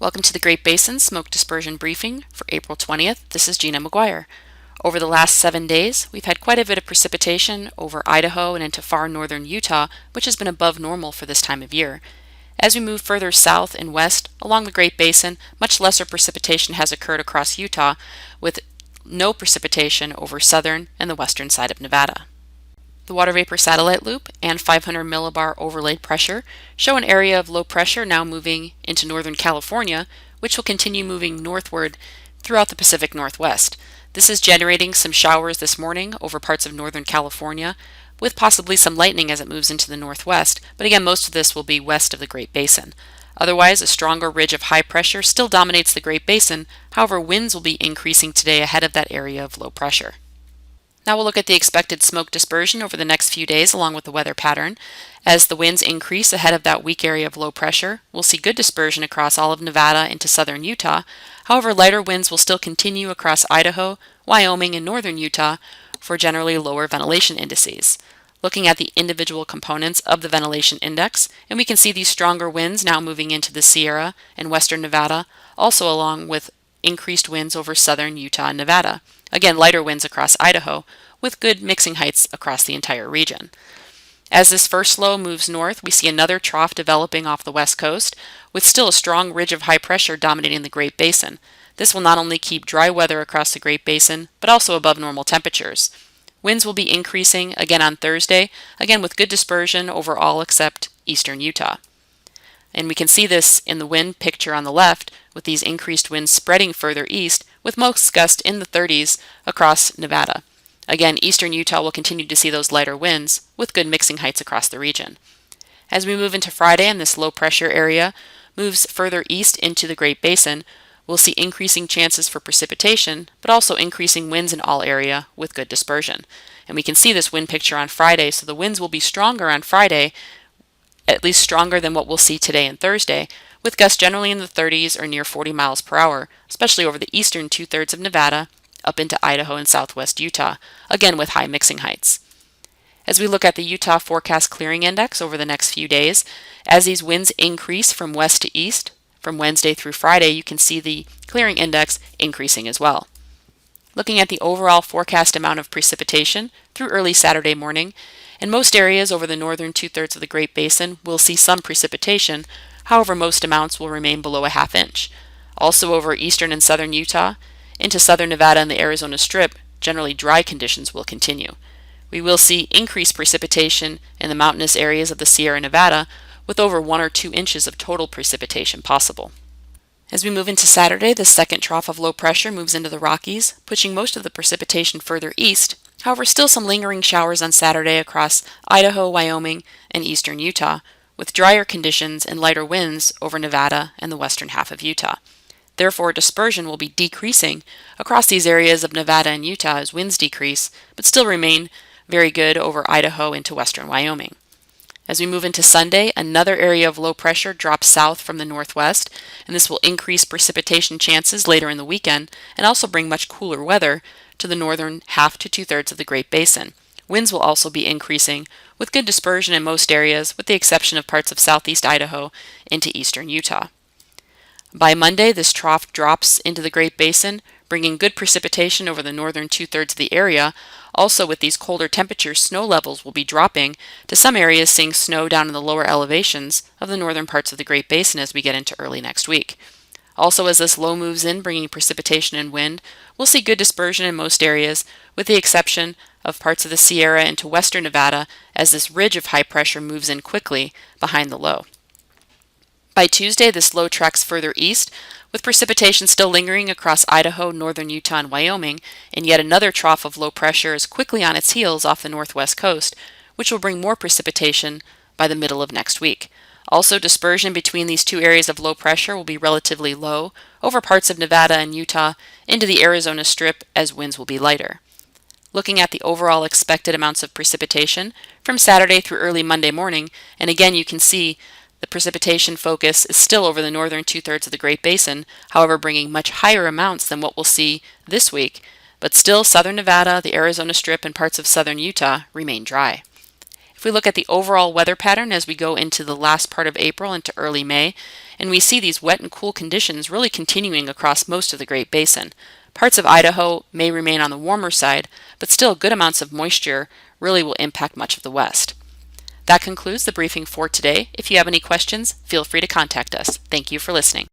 Welcome to the Great Basin Smoke Dispersion Briefing for April 20th. This is Gina McGuire. Over the last 7 days, we've had quite a bit of precipitation over Idaho and into far northern Utah, which has been above normal for this time of year. As we move further south and west along the Great Basin, much lesser precipitation has occurred across Utah, with no precipitation over southern and the western side of Nevada. The water vapor satellite loop and 500 millibar overlaid pressure show an area of low pressure now moving into northern California, which will continue moving northward throughout the Pacific Northwest. This is generating some showers this morning over parts of northern California, with possibly some lightning as it moves into the northwest, but again, most of this will be west of the Great Basin. Otherwise, a stronger ridge of high pressure still dominates the Great Basin. However, winds will be increasing today ahead of that area of low pressure. Now we'll look at the expected smoke dispersion over the next few days along with the weather pattern. As the winds increase ahead of that weak area of low pressure, we'll see good dispersion across all of Nevada into southern Utah. However, lighter winds will still continue across Idaho, Wyoming, and northern Utah for generally lower ventilation indices. Looking at the individual components of the ventilation index, and we can see these stronger winds now moving into the Sierra and western Nevada, also along with increased winds over southern Utah and Nevada. Again, lighter winds across Idaho, with good mixing heights across the entire region. As this first low moves north, we see another trough developing off the west coast, with still a strong ridge of high pressure dominating the Great Basin. This will not only keep dry weather across the Great Basin, but also above normal temperatures. Winds will be increasing again on Thursday, again with good dispersion over all except eastern Utah. And we can see this in the wind picture on the left, with these increased winds spreading further east, with most gusts in the 30s across Nevada. Again, eastern Utah will continue to see those lighter winds, with good mixing heights across the region. As we move into Friday and this low pressure area moves further east into the Great Basin, we'll see increasing chances for precipitation, but also increasing winds in all area with good dispersion. And we can see this wind picture on Friday, so the winds will be stronger on Friday, at least stronger than what we'll see today and Thursday, with gusts generally in the 30s or near 40 miles per hour, especially over the eastern two-thirds of Nevada, up into Idaho and southwest Utah, again with high mixing heights. As we look at the Utah Forecast Clearing Index over the next few days, as these winds increase from west to east, from Wednesday through Friday, you can see the clearing index increasing as well. Looking at the overall forecast amount of precipitation through early Saturday morning, in most areas over the northern two-thirds of the Great Basin, we'll see some precipitation. However, most amounts will remain below a half inch. Also over eastern and southern Utah, into southern Nevada and the Arizona Strip, generally dry conditions will continue. We will see increased precipitation in the mountainous areas of the Sierra Nevada, with over 1 or 2 inches of total precipitation possible. As we move into Saturday, the second trough of low pressure moves into the Rockies, pushing most of the precipitation further east. However, still some lingering showers on Saturday across Idaho, Wyoming, and eastern Utah, with drier conditions and lighter winds over Nevada and the western half of Utah. Therefore, dispersion will be decreasing across these areas of Nevada and Utah as winds decrease, but still remain very good over Idaho into western Wyoming. As we move into Sunday, another area of low pressure drops south from the northwest, and this will increase precipitation chances later in the weekend and also bring much cooler weather to the northern half to two-thirds of the Great Basin. Winds will also be increasing, with good dispersion in most areas, with the exception of parts of southeast Idaho into eastern Utah. By Monday, this trough drops into the Great Basin, bringing good precipitation over the northern two-thirds of the area. Also, with these colder temperatures, snow levels will be dropping, to some areas seeing snow down in the lower elevations of the northern parts of the Great Basin as we get into early next week. Also, as this low moves in, bringing precipitation and wind, we'll see good dispersion in most areas, with the exception of parts of the Sierra into western Nevada, as this ridge of high pressure moves in quickly behind the low. By Tuesday, this low tracks further east, with precipitation still lingering across Idaho, northern Utah, and Wyoming, and yet another trough of low pressure is quickly on its heels off the northwest coast, which will bring more precipitation by the middle of next week. Also, dispersion between these two areas of low pressure will be relatively low over parts of Nevada and Utah into the Arizona Strip, as winds will be lighter. Looking at the overall expected amounts of precipitation from Saturday through early Monday morning, and again you can see the precipitation focus is still over the northern two-thirds of the Great Basin, however bringing much higher amounts than what we'll see this week, but still southern Nevada, the Arizona Strip, and parts of southern Utah remain dry. If we look at the overall weather pattern as we go into the last part of April into early May, and we see these wet and cool conditions really continuing across most of the Great Basin. Parts of Idaho may remain on the warmer side, but still good amounts of moisture really will impact much of the west. That concludes the briefing for today. If you have any questions, feel free to contact us. Thank you for listening.